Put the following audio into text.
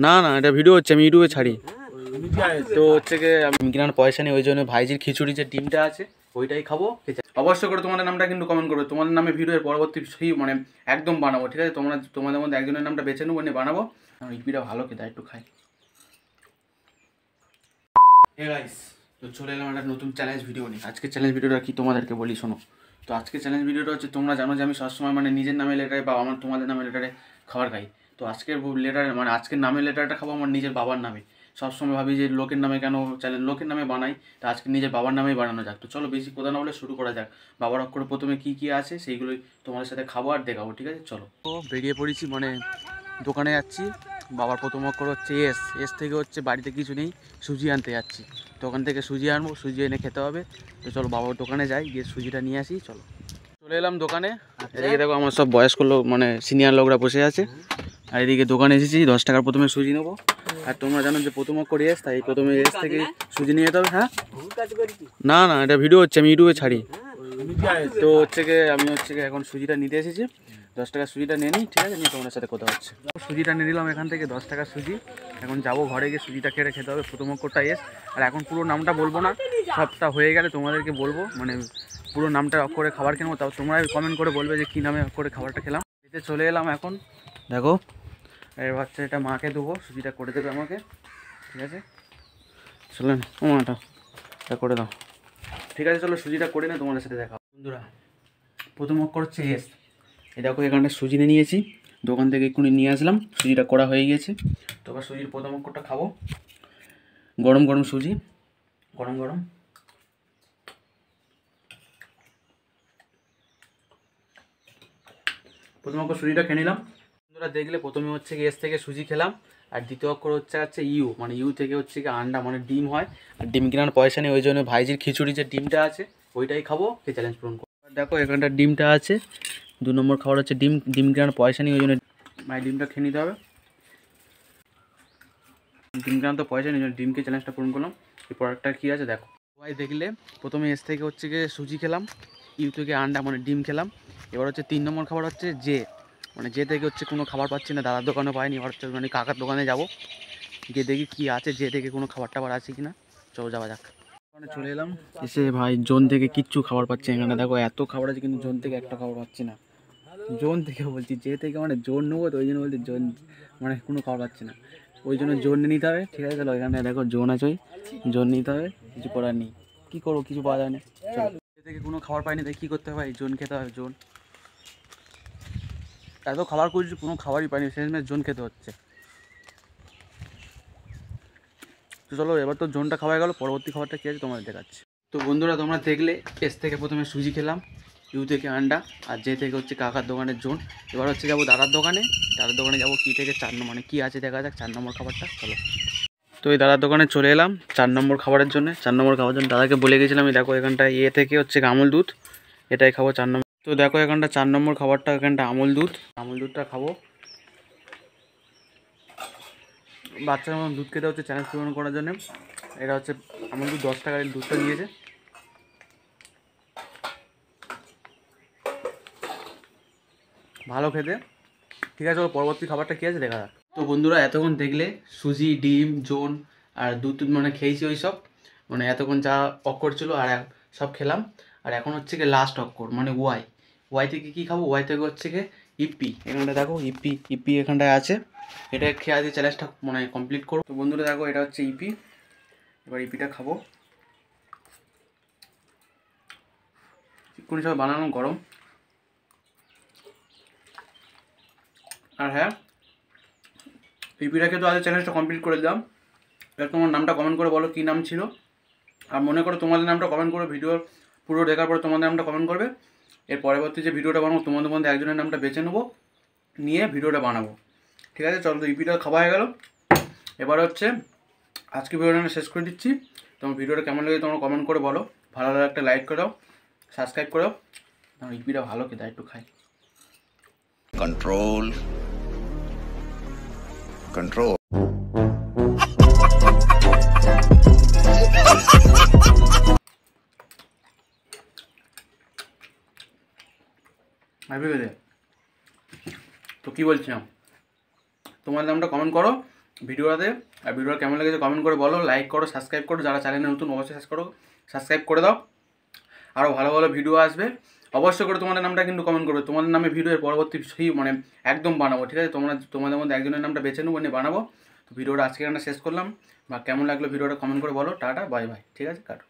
না না, এটা ভিডিও হচ্ছে, আমি ইউটিউবে ছাড়ি। তো হচ্ছে কি আমি কেনার পয়সা নেই, ওই জন্য ভাইজির খিচুড়ি যে ডিমটা আছে ওইটাই খাবো। অবশ্যই করে তোমাদের নামটা কিন্তু কমেন্ট করবে, তোমাদের নামে ভিডিওর পরবর্তী সেই মানে একদম বানাবো, ঠিক আছে? তোমাদের মধ্যে একজনের নামটা বেছে নেবো, নিয়ে বানাবো। ইপিটা ভালো খেতে, একটু খাই। হে গাইস, তো চলে এলাম একটা নতুন চ্যালেঞ্জ ভিডিও নিয়ে। আজকে চ্যালেঞ্জ ভিডিওটা কি তোমাদেরকে বলি, শোনো। তো আজকে চ্যালেঞ্জ ভিডিওটা হচ্ছে, তোমরা জানো যে আমি সবসময় মানে নিজের নামে লেটারে বা আমার তোমাদের নামে লেটারে খাবার খাই। তো আজকের লেটারে মানে আজকের নামে লেটারটা খাবো আমার নিজের বাবার নামে। সবসময় ভাবি যে লোকের নামে কেন চ্যালেঞ্জ, লোকের নামে বানাই, তো আজকে নিজের বাবার নামেই বানানো যাক। তো চলো বেশি কথা না বলে শুরু করা যাক। বাবার অক্ষরে প্রথমে কী কী আছে সেইগুলোই তোমাদের সাথে খাবো আর দেখাবো, ঠিক আছে? চলো। তো বেরিয়ে পড়েছি, মানে দোকানে যাচ্ছি। বাবার প্রথম অক্ষর হচ্ছে এস, এস থেকে হচ্ছে বাড়িতে কিছু নেই, সুজি আনতে যাচ্ছি। দোকান থেকে সুজি আনবো, সুজি এনে খেতে হবে। তো চলো বাবার দোকানে যাই, গিয়ে সুজিটা নিয়ে আসি। চলো চলে এলাম দোকানে। এদিকে দেখো আমার সব বয়স্ক লোক মানে সিনিয়র লোকরা বসে আছে। আর এদিকে দোকানে এসেছি, 10 টাকার প্রথমে সুজি নেবো। আর তোমরা জানো যে প্রথম অক্ষর এস, তাই প্রথমে এস থেকে সুজি নিয়ে যেতে হবে। হ্যাঁ না না, এটা ভিডিও হচ্ছে, আমি ইউটিউবে ছাড়ি। তো হচ্ছে গিয়ে আমি হচ্ছে গিয়ে এখন সুজিটা নিতে এসেছি। 10 টাকার সুজিটা নিয়ে নিই, ঠিক আছে? নিয়ে তোমাদের সাথে কথা হচ্ছে। সুজিটা নিয়ে নিলাম এখান থেকে, 10 টাকার সুজি। এখন যাবো ঘরে গিয়ে সুজিটা খেতে হবে। প্রথম অক্ষরটা এস। আর এখন পুরো নামটা বলবো না, সবটা হয়ে গেলে তোমাদেরকে বলবো, মানে পুরো নামটা অক্ষরে খাবার কিনবো। তাও তোমরা কমেন্ট করে বলবে যে কী নামে অক্ষরে খাবারটা খেলাম। এতে চলে এলাম এখন, দেখো এর বাচ্চা এটা মাকে দেবো, সুজিটা করে দেবে আমাকে, ঠিক আছে? চলেন ও মাটা এটা করে দাও, ঠিক আছে? চলো সুজিটা করে না তোমাদের সাথে দেখা। বন্ধুরা প্রথম অক্ষর হচ্ছে এস। এই দেখো এখানটা সুজি নিয়েছি, দোকান থেকে এক্ষুনি নিয়ে আসলাম, সুজিটা করা হয়ে গিয়েছে। তো এবার সুজির প্রথম অক্ষরটা খাবো। গরম গরম সুজি, গরম গরম। প্রথম অক্ষর সুজিটা খেয়ে নিলাম। বন্ধুরা দেখলে প্রথমে হচ্ছে এস থেকে সুজি খেলাম, আর দ্বিতীয় অক্ষর হচ্ছে ইউ, মানে ইউ থেকে হচ্ছে কি আন্ডা মানে ডিম হয়। আর ডিম কেনার পয়সা নেই, ওই জন্য ভাইজির খিচুড়ি যে ডিমটা আছে ওইটাই খাবো, কে চ্যালেঞ্জ পূরণ করবো। দেখো এখানটা ডিমটা আছে, 2 নম্বর খাবার হচ্ছে ডিম। ডিম কেনার পয়সা নেই, ওই জন্য ভাই ডিমটা খেয়ে নিতে হবে। ডিম কেনার তো পয়সা নেই, ডিমকে চ্যালেঞ্জটা পূরণ করলাম। এই প্রোডাক্টটা কী আছে দেখো। ভাই দেখলে প্রথমে এস থেকে হচ্ছে গিয়ে সুজি খেলাম, ইউ থেকে আন্ডা মানে ডিম খেলাম। এবার হচ্ছে 3 নম্বর খাবার হচ্ছে জে, মানে যে থেকে হচ্ছে কোনো খাবার পাচ্ছি না, দাদার দোকানে পাইনি। এবার হচ্ছে মানে কাকার দোকানে যাব, গিয়ে দেখি কী আছে, যে থেকে কোনো খাবার টাবার আছে কি না। চলো যাওয়া যাক। ওখানে চলে এলাম, এসে ভাই জোন থেকে কিচ্ছু খাবার পাচ্ছি এখানে। দেখো এত খাবার আছে কিন্তু জোন থেকে একটা খাবার পাচ্ছি না। জোন থেকে বলছি, যে থেকে মানে জোন নেবো, তো ওই জন্য বলছি জোন মানে কোনো খাবার পাচ্ছি না, ওই জন্য জোন নিতে হবে, ঠিক আছে? চলো এখানে দেখো জোন আছে, ওই জোন নিতে হবে, কিছু করার নেই। কী করবো, কিছু পাওয়া যায় না। চলো যে থেকে কোনো খাবার পাইনি, তাই কী করতে হবে, জোন খেতে হবে। জোন এত খাবার করছি, কোনো খাবারই পাইনি, শেষমেশ জোন খেতে হচ্ছে। তো চলো এবার তো জোনটা খাওয়া গেল, পরবর্তী খাবারটা কী আছে তোমাদের দেখাচ্ছি। তো বন্ধুরা তোমরা দেখলে এস থেকে প্রথমে সুজি খেলাম, ইউ থেকে আন্ডা, আর যে থেকে হচ্ছে কাকার দোকানের জোন। এবার হচ্ছে যাবো দাদার দোকানে, দাদার দোকানে যাবো কী থেকে 4 নম্বর মানে কী আছে দেখা যাক, 4 নম্বর খাবারটা। চলো তো এই দাদার দোকানে চলে এলাম 4 নম্বর খাবারের জন্য। 4 নম্বর খাবার জন্য দাদাকে বলে গেছিলাম, দেখো এখানটা এ থেকে হচ্ছে আমুল দুধ, এটাই খাবো 4 নম্বর। তো দেখো এখানটা 4 নম্বর খাবারটা, এখানটা আমুল দুধ, আমুল দুধটা খাবো। বাচ্চার মতন দুধ খেতে হচ্ছে চ্যালেঞ্জ পূরণ করার জন্য। এটা হচ্ছে আমুল দুধ, 10 টাকার দুধটা নিয়েছে, ভালো খেতে, ঠিক আছে? পরবর্তী খাবারটা কী আছে দেখা যাক। তো বন্ধুরা এতক্ষণ দেখলে সুজি, ডিম, জোন আর দুধ মানে খেয়েছি ওই সব, মানে এতক্ষণ যা অক্ষর ছিল আর সব খেলাম। আর এখন হচ্ছে গিয়ে লাস্ট অক্ষর মানে ওয়াই। ওয়াই থেকে কী খাবো, ওয়াই থেকে হচ্ছে গিয়ে ইপি। এখানটা দেখো ইপি, ইপি এখানটায় আছে, এটা খেয়ে আজকে চ্যালেঞ্জটা মানে কমপ্লিট করো। তো বন্ধুরা দেখো এটা হচ্ছে ইপি, এবার ইপিটা খাবো। চিকুনি সব বানানো গরম। আর হ্যাঁ, ইপিটাকে তো আজ চ্যালেঞ্জটা কমপ্লিট করে দিলাম। এবার তোমার নামটা কমেন্ট করে বলো কী নাম ছিল। আর মনে করো তোমাদের নামটা কমেন্ট করে, ভিডিওর পুরো দেখার পরে তোমাদের নামটা কমেন্ট করবে। এর পরবর্তী যে ভিডিওটা বানাবো তোমাদের মধ্যে একজনের নামটা বেছে নেবো, নিয়ে ভিডিওটা বানাবো, ঠিক আছে? চলো তো ইপিটা খাওয়া হয়ে গেল। এবার হচ্ছে আজকে ভিডিওটা আমি শেষ করে দিচ্ছি। তোমার ভিডিওটা কেমন লাগে তোমরা কমেন্ট করে বলো, ভালো লাগলে একটা লাইক করে দাও, সাবস্ক্রাইব করো। আমার ইপিটা ভালো খেতে, একটু খাই। Control control. তো কী বলছিলাম, তোমার নামটা কমেন্ট করো, ভিডিওতে। আর ভিডিওটা কেমন লেগেছে কমেন্ট করে বলো, লাইক করো, সাবস্ক্রাইব করো, যারা চ্যানেলে নতুন অবশ্যই সাবস্ক্রাইব করে দাও। আরও ভালো ভালো ভিডিও আসবে, অবশ্যই করে তোমাদের নামটা কিন্তু কমেন্ট করবে, তোমাদের নামে ভিডিওর পরবর্তী সেই মানে একদম বানাবো, ঠিক আছে? তোমাদের মধ্যে একজনের নামটা বেছে নেবো, নিয়ে বানাবো। তো ভিডিওটা আজকে আমরা শেষ করলাম, বা কেমন লাগলো ভিডিওটা কমেন্ট করে বলো। টাটা, বাই বাই, ঠিক আছে, কাটো।